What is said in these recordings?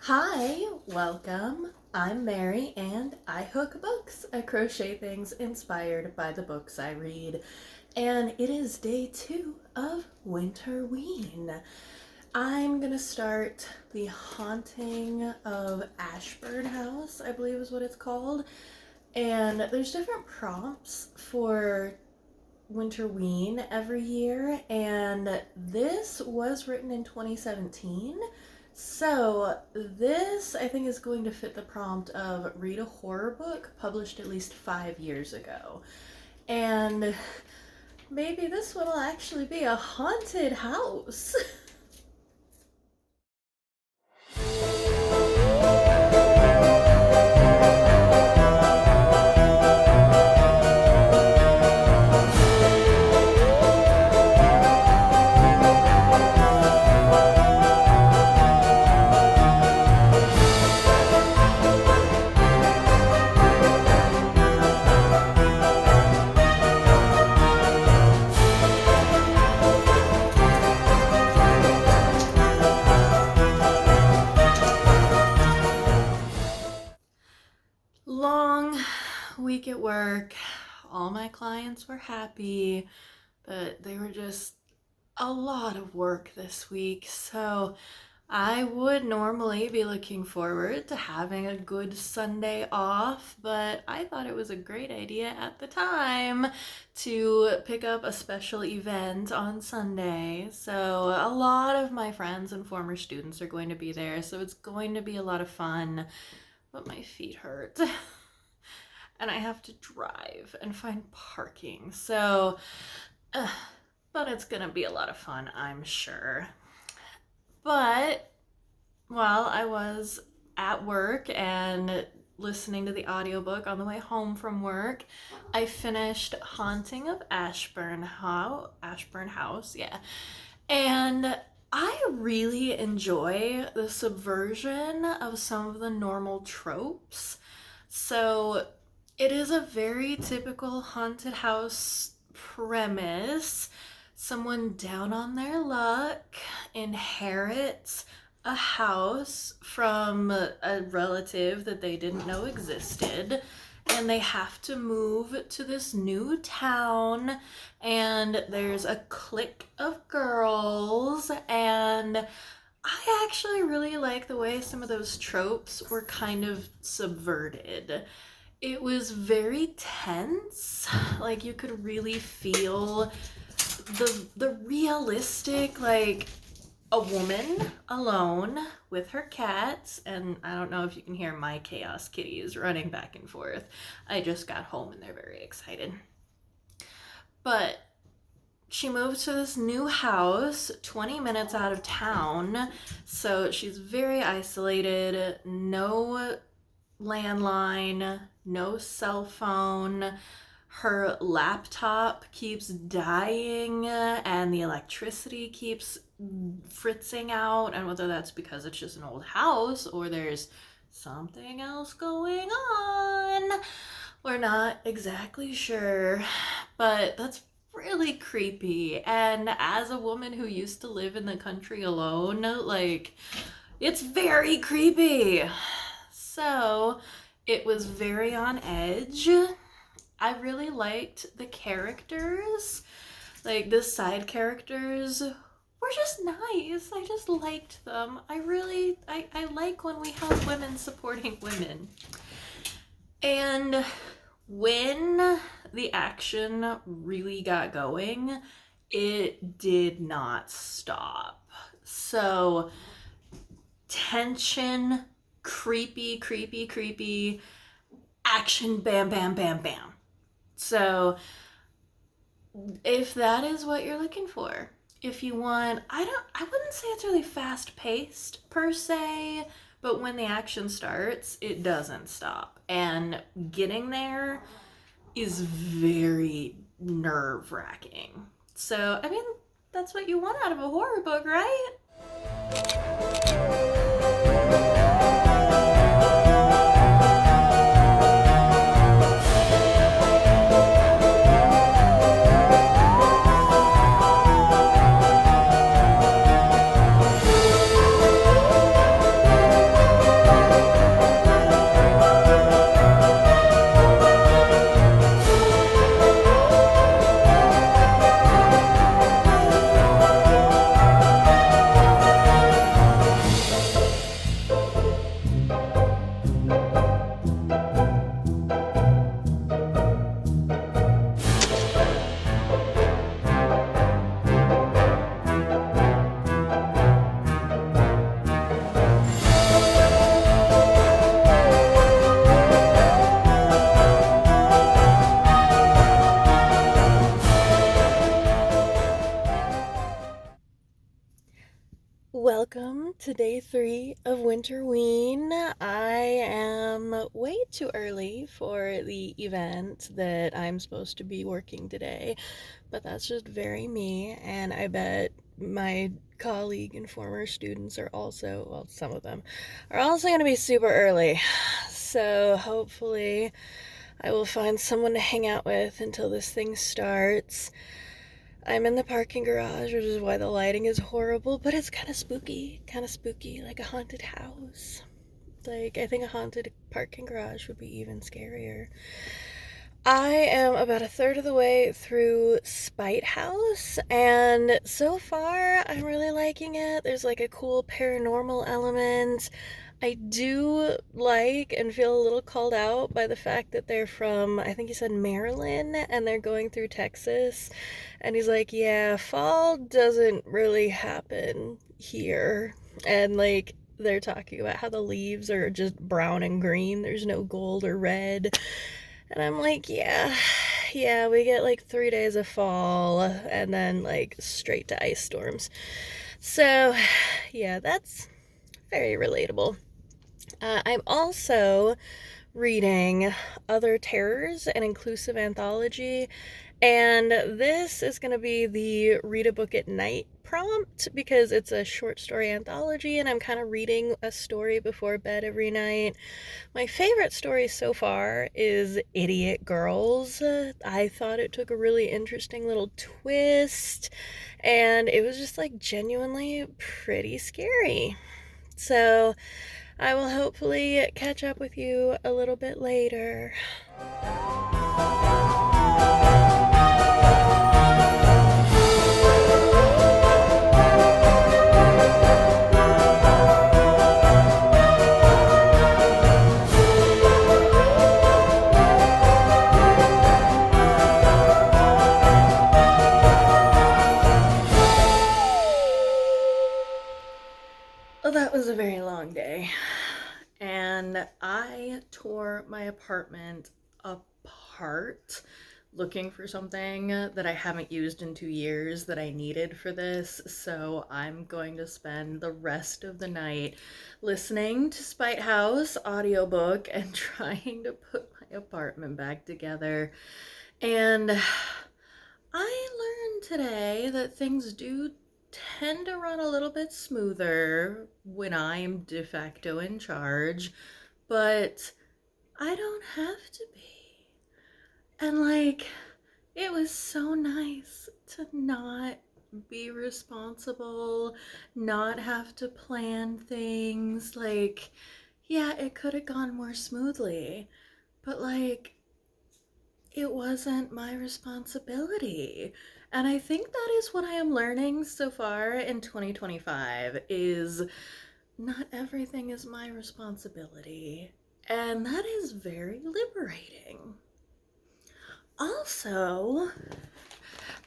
Hi, welcome. I'm Mary and I hook books. I crochet things inspired by the books I read. And it is day 2 of Winterween. I'm gonna start the Haunting of Ashburn House, I believe is what it's called. And there's different prompts for Winterween every year, and this was written in 2017. So this, I think, is going to fit the prompt of read a horror book published at least 5 years ago. And maybe this one will actually be a haunted house. Long week at work. All my clients were happy, but they were just a lot of work this week. So I would normally be looking forward to having a good Sunday off, but I thought it was a great idea at the time to pick up a special event on Sunday. So a lot of my friends and former students are going to be there, so it's going to be a lot of fun. But my feet hurt and I have to drive and find parking. So, but it's gonna be a lot of fun, I'm sure. But while I was at work and listening to the audiobook on the way home from work, I finished Haunting of Ashburn House, yeah. And I really enjoy the subversion of some of the normal tropes. So it is a very typical haunted house premise. Someone down on their luck inherits a house from a relative that they didn't know existed, and they have to move to this new town, and there's a clique of girls, and I actually really like the way some of those tropes were kind of subverted. It was very tense, like you could really feel the realistic, like a woman alone with her cats, and I don't know if you can hear my chaos kitties running back and forth. I just got home and they're very excited. But she moved to this new house 20 minutes out of town, so she's very isolated, no landline, no cell phone. Her laptop keeps dying and the electricity keeps fritzing out, and whether that's because it's just an old house or there's something else going on, we're not exactly sure, but that's really creepy. And as a woman who used to live in the country alone, like, it's very creepy. So it was very on edge. I really liked the characters. Like, the side characters were just nice. I just liked them. I like when we have women supporting women. And when the action really got going, it did not stop. So, tension, creepy, action, bam, bam, bam, bam. So if that is what you're looking for, if you want, I wouldn't say it's really fast paced per se, but when the action starts, it doesn't stop. And getting there is very nerve wracking. So, I mean, that's what you want out of a horror book, right? Welcome to day 3 of Winterween. I am way too early for the event that I'm supposed to be working today, but that's just very me, and I bet my colleague and former students are also, well, some of them are also going to be super early. So hopefully I will find someone to hang out with until this thing starts. I'm in the parking garage, which is why the lighting is horrible, but it's kind of spooky, like a haunted house. Like, I think a haunted parking garage would be even scarier. I am about a third of the way through Spite House, and so far I'm really liking it. There's like a cool paranormal element. I do like and feel a little called out by the fact that they're from, I think he said Maryland, and they're going through Texas. And he's like, yeah, fall doesn't really happen here. And like, they're talking about how the leaves are just brown and green, there's no gold or red. And I'm like, yeah, we get like 3 days of fall and then like straight to ice storms. So, yeah, that's very relatable. I'm also reading Other Terrors, an inclusive anthology, and this is going to be the read a book at night prompt because it's a short story anthology and I'm kind of reading a story before bed every night. My favorite story so far is Idiot Girls. I thought it took a really interesting little twist and it was just like genuinely pretty scary. So I will hopefully catch up with you a little bit later. Well, that was a very long day. And I tore my apartment apart looking for something that I haven't used in 2 years that I needed for this. So I'm going to spend the rest of the night listening to Spite House audiobook and trying to put my apartment back together. And I learned today that things do tend to run a little bit smoother when I'm de facto in charge, but I don't have to be. And like, it was so nice to not be responsible, not have to plan things. Like, yeah, it could have gone more smoothly, but like, it wasn't my responsibility. And I think that is what I am learning so far in 2025 is not everything is my responsibility. And that is very liberating. Also,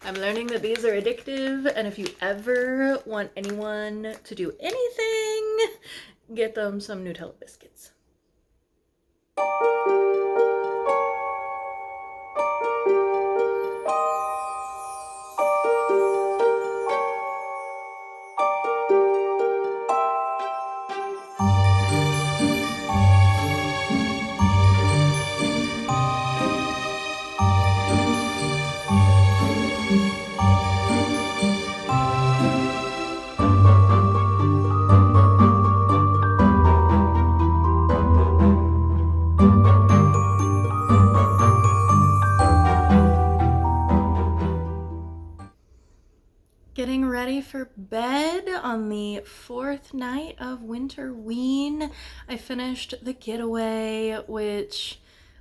I'm learning that bees are addictive, and if you ever want anyone to do anything, get them some Nutella biscuits. Getting ready for bed on the 4th night of Winterween. I finished the Getaway, which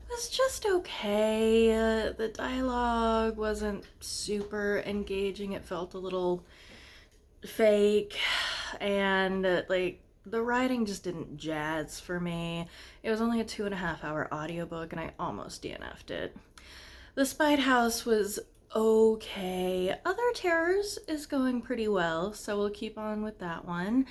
was just okay. The dialogue wasn't super engaging. It felt a little fake, and like the writing just didn't jazz for me. It was only a 2.5 hour audiobook, and I almost DNF'd it. The Spite House was okay. Other Terrors is going pretty well, so we'll keep on with that one.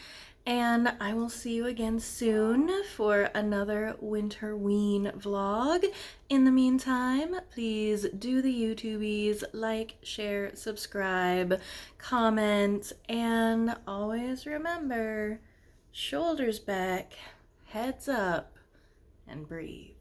And I will see you again soon for another Winterween vlog. In the meantime, please do the YouTubies, like, share, subscribe, comment, and always remember, shoulders back, heads up, and breathe.